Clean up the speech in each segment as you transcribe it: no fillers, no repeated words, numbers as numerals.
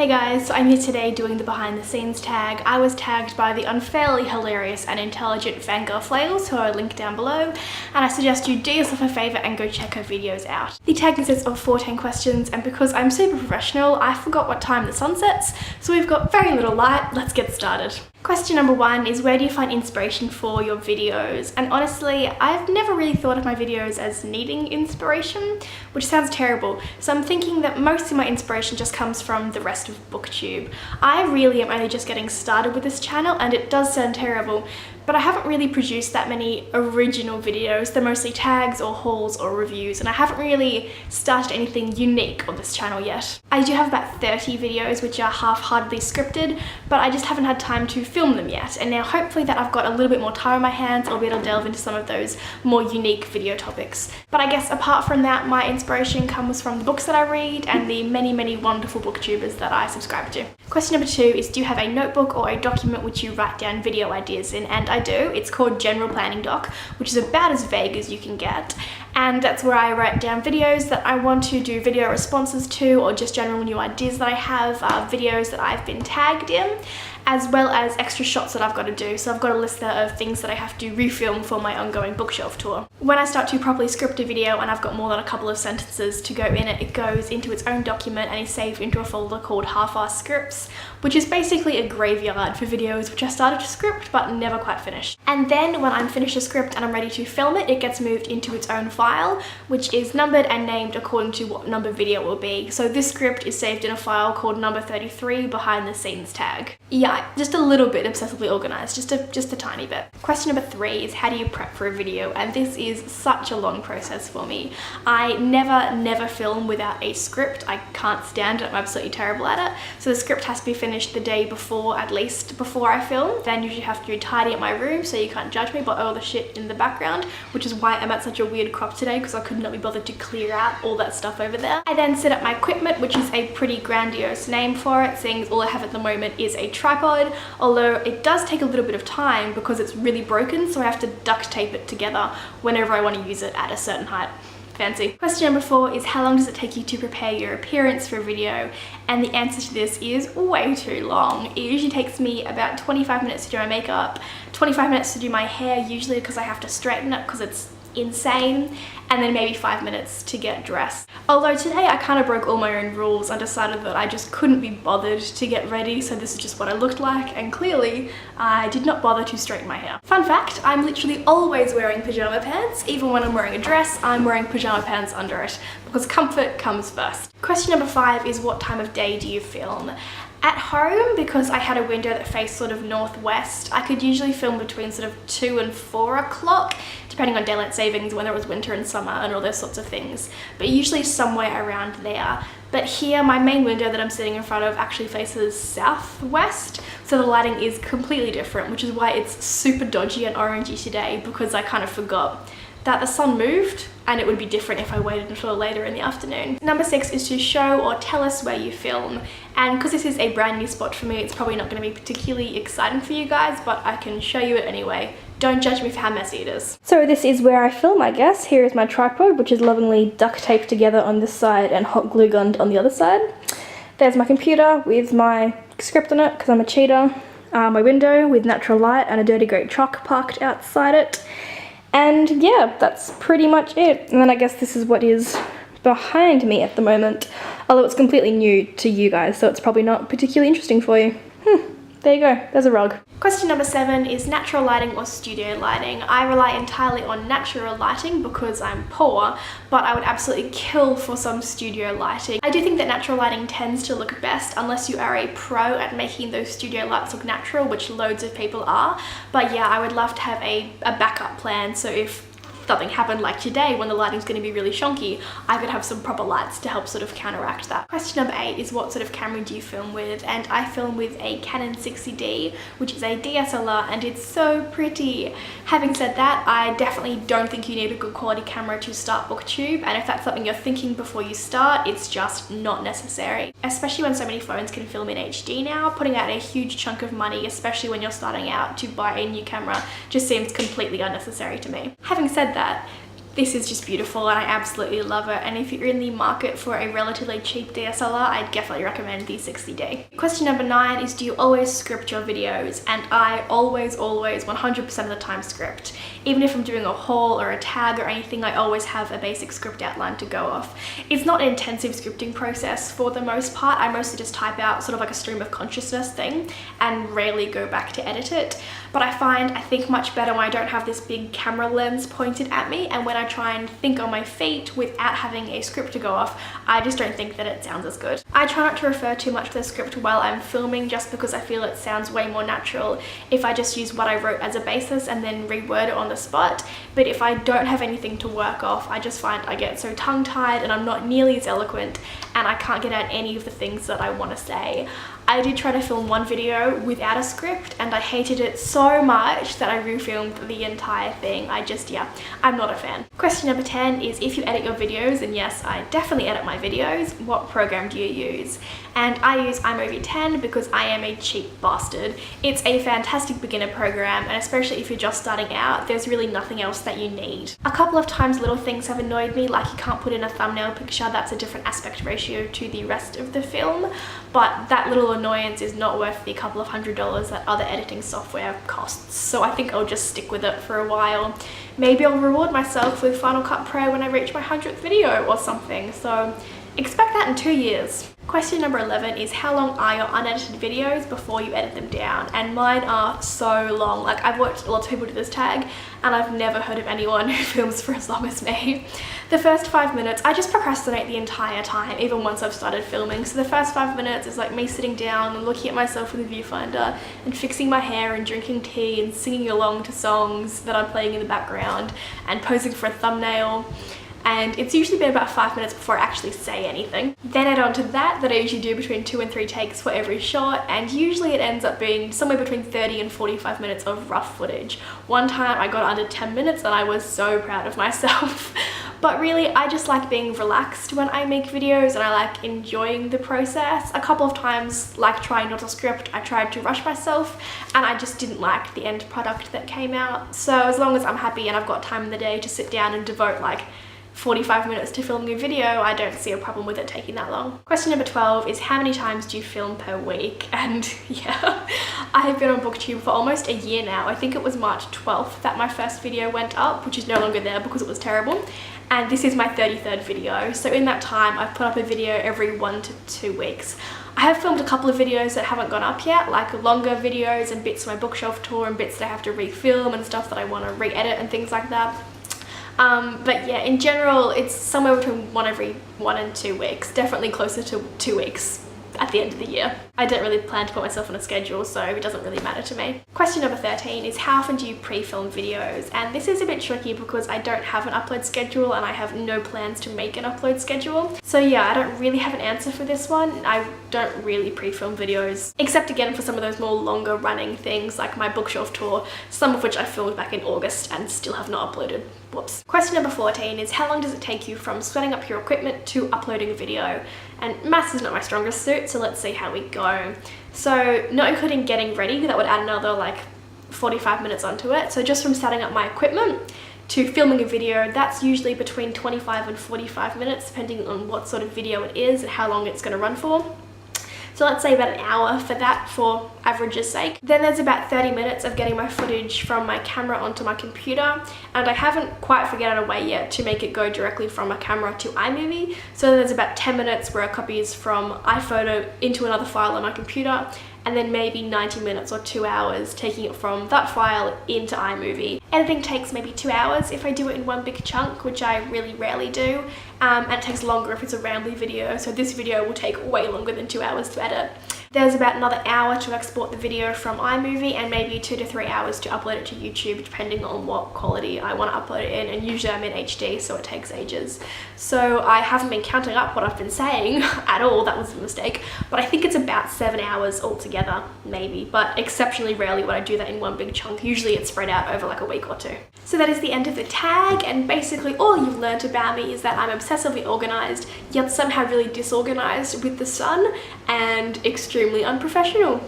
Hey guys, so I'm here today doing the behind the scenes tag. I was tagged by the unfairly hilarious and intelligent Fangirl Flails, who I will link down below, and I suggest you do yourself a favour and go check her videos out. The tag consists of 14 questions, and because I'm super professional, I forgot what time the sun sets, so we've got very little light. Let's get started. Question number 1 is, where do you find inspiration for your videos? And honestly, I've never really thought of my videos as needing inspiration, which sounds terrible. So I'm thinking that most of my inspiration just comes from the rest of BookTube. I really am only just getting started with this channel, and it does sound terrible, but I haven't really produced that many original videos. They're mostly tags or hauls or reviews, and I haven't really started anything unique on this channel yet. I do have about 30 videos which are half-heartedly scripted, but I just haven't had time to film them yet, and now hopefully that I've got a little bit more time on my hands, I'll be able to delve into some of those more unique video topics. But I guess apart from that, my inspiration comes from the books that I read and the many wonderful booktubers that I subscribe to. Question number 2 is, do you have a notebook or a document which you write down video ideas in? And I do. It's called General Planning Doc, which is about as vague as you can get. And that's where I write down videos that I want to do video responses to, or just general new ideas that I have, videos that I've been tagged in, as well as extra shots that I've got to do. So I've got a list there of things that I have to refilm for my ongoing bookshelf tour. When I start to properly script a video and I've got more than a couple of sentences to go in it, it goes into its own document and is saved into a folder called Half-Assed Scripts, which is basically a graveyard for videos which I started to script but never quite finished. And then when I'm finished a script and I'm ready to film it, it gets moved into its own file, which is numbered and named according to what number video it will be. So this script is saved in a file called number 33 behind the scenes tag. Yeah, just a little bit obsessively organized, just a tiny bit. Question number 3 is, how do you prep for a video? And this is such a long process for me. I never film without a script. I can't stand it. I'm absolutely terrible at it. So the script has to be finished the day before, at least before I film. Then usually have to tidy up my room so you can't judge me by all the shit in the background, which is why I'm at such a weird crop today, because I could not be bothered to clear out all that stuff over there. I then set up my equipment, which is a pretty grandiose name for it, seeing as all I have at the moment is a tripod, although it does take a little bit of time because it's really broken, so I have to duct tape it together whenever I want to use it at a certain height. Fancy. Question number 4 is, how long does it take you to prepare your appearance for a video? And the answer to this is way too long. It usually takes me about 25 minutes to do my makeup, 25 minutes to do my hair, usually because I have to straighten it because it's insane, and then maybe 5 minutes to get dressed. Although today I kind of broke all my own rules and decided that I just couldn't be bothered to get ready, so this is just what I looked like, and clearly I did not bother to straighten my hair. Fun fact, I'm literally always wearing pajama pants. Even when I'm wearing a dress, I'm wearing pajama pants under it, because comfort comes first. Question number 5 is, what time of day do you film? At home, because I had a window that faced sort of northwest, I could usually film between sort of 2 and 4 o'clock, depending on daylight savings, when it was winter and summer and all those sorts of things, but usually somewhere around there. But here, my main window that I'm sitting in front of actually faces southwest, so the lighting is completely different, which is why it's super dodgy and orangey today, because I kind of forgot that the sun moved and it would be different if I waited until later in the afternoon. Number 6 is to show or tell us where you film. And because this is a brand new spot for me, it's probably not going to be particularly exciting for you guys, but I can show you it anyway. Don't judge me for how messy it is. So this is where I film, I guess. Here is my tripod, which is lovingly duct taped together on this side and hot glue gunned on the other side. There's my computer with my script on it, because I'm a cheater. My window with natural light and a dirty grey truck parked outside it. And yeah, that's pretty much it. And then I guess this is what is behind me at the moment, although it's completely new to you guys, so it's probably not particularly interesting for you. There you go, there's a rug. Question number 7 is, natural lighting or studio lighting? I rely entirely on natural lighting because I'm poor, but I would absolutely kill for some studio lighting. I do think that natural lighting tends to look best unless you are a pro at making those studio lights look natural, which loads of people are. But yeah, I would love to have a backup plan, so if something happened like today when the lighting's going to be really shonky, I could have some proper lights to help sort of counteract that. Question number 8 is, what sort of camera do you film with? And I film with a Canon 60D, which is a DSLR, and it's so pretty. Having said that, I definitely don't think you need a good quality camera to start BookTube, and if that's something you're thinking before you start, it's just not necessary. Especially when so many phones can film in HD now, putting out a huge chunk of money, especially when you're starting out, to buy a new camera just seems completely unnecessary to me. Having said that, This is just beautiful and I absolutely love it, and if you're in the market for a relatively cheap DSLR, I definitely recommend the 60D. Question number 9 is, do you always script your videos? And I always 100% of the time script. Even if I'm doing a haul or a tag or anything, I always have a basic script outline to go off. It's not an intensive scripting process for the most part. I mostly just type out sort of like a stream of consciousness thing and rarely go back to edit it. But I think much better when I don't have this big camera lens pointed at me, and when I try and think on my feet without having a script to go off, I just don't think that it sounds as good. I try not to refer too much to the script while I'm filming, just because I feel it sounds way more natural if I just use what I wrote as a basis and then reword it on the spot. But if I don't have anything to work off, I just find I get so tongue-tied and I'm not nearly as eloquent, and I can't get out any of the things that I want to say. I did try to film one video without a script and I hated it so much that I refilmed the entire thing. I'm not a fan. Question number 10 is, if you edit your videos, and yes, I definitely edit my videos, what program do you use? And I use iMovie 10 because I am a cheap bastard. It's a fantastic beginner program, and especially if you're just starting out, there's really nothing else that you need. A couple of times little things have annoyed me, like you can't put in a thumbnail picture that's a different aspect ratio to the rest of the film, but that little annoyance is not worth the couple of $100s that other editing software costs. So I think I'll just stick with it for a while. Maybe I'll reward myself with Final Cut Pro when I reach my 100th video or something. So expect that in 2 years. Question number 11 is, how long are your unedited videos before you edit them down? And mine are so long. Like, I've watched lots of people do this tag and I've never heard of anyone who films for as long as me. The first 5 minutes, I just procrastinate the entire time, even once I've started filming. So the first 5 minutes is like me sitting down and looking at myself with a viewfinder and fixing my hair and drinking tea and singing along to songs that I'm playing in the background and posing for a thumbnail. And it's usually been about 5 minutes before I actually say anything. Then add on to that I usually do between 2 and 3 takes for every shot, and usually it ends up being somewhere between 30 and 45 minutes of rough footage. One time I got under 10 minutes and I was so proud of myself. But really, I just like being relaxed when I make videos and I like enjoying the process. A couple of times, like trying not to script, I tried to rush myself and I just didn't like the end product that came out. So as long as I'm happy and I've got time in the day to sit down and devote like 45 minutes to filming a video, I don't see a problem with it taking that long. Question number 12 is, how many times do you film per week? And yeah, I have been on BookTube for almost a year now. I think it was March 12th that my first video went up, which is no longer there because it was terrible. And this is my 33rd video. So in that time, I've put up a video every 1 to 2 weeks. I have filmed a couple of videos that haven't gone up yet, like longer videos and bits of my bookshelf tour and bits that I have to refilm and stuff that I want to re-edit and things like that. But yeah, in general, it's somewhere between one every 1 and 2 weeks, definitely closer to 2 weeks at the end of the year. I don't really plan to put myself on a schedule, so it doesn't really matter to me. Question number 13 is, how often do you pre-film videos? And this is a bit tricky because I don't have an upload schedule and I have no plans to make an upload schedule. So yeah, I don't really have an answer for this one. I don't really pre-film videos, except again for some of those more longer running things like my bookshelf tour, some of which I filmed back in August and still have not uploaded. Whoops. Question number 14 is, how long does it take you from setting up your equipment to uploading a video? And maths is not my strongest suit, so let's see how we go. So not including getting ready, that would add another like 45 minutes onto it. So just from setting up my equipment to filming a video, that's usually between 25 and 45 minutes, depending on what sort of video it is and how long it's going to run for. So let's say about an hour for that, for average's sake. Then there's about 30 minutes of getting my footage from my camera onto my computer, and I haven't quite figured out a way yet to make it go directly from my camera to iMovie. So there's about 10 minutes where it copies from iPhoto into another file on my computer, and then maybe 90 minutes or 2 hours taking it from that file into iMovie. Editing takes maybe 2 hours if I do it in one big chunk, which I really rarely do, and it takes longer if it's a rambly video, so this video will take way longer than 2 hours to edit. There's about another hour to export the video from iMovie and maybe 2 to 3 hours to upload it to YouTube, depending on what quality I want to upload it in, and usually I'm in HD, so it takes ages. So I haven't been counting up what I've been saying at all, that was a mistake, but I think it's about 7 hours altogether, maybe, but exceptionally rarely would I do that in one big chunk. Usually it's spread out over like a week or 2. So that is the end of the tag, and basically all you've learned about me is that I'm obsessively organized, yet somehow really disorganized with the sun, and extremely unprofessional.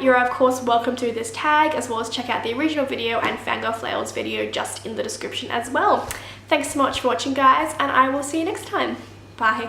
You're of course welcome to this tag, as well as check out the original video and Fangirl Flails video just in the description as well. Thanks so much for watching, guys, and I will see you next time. Bye.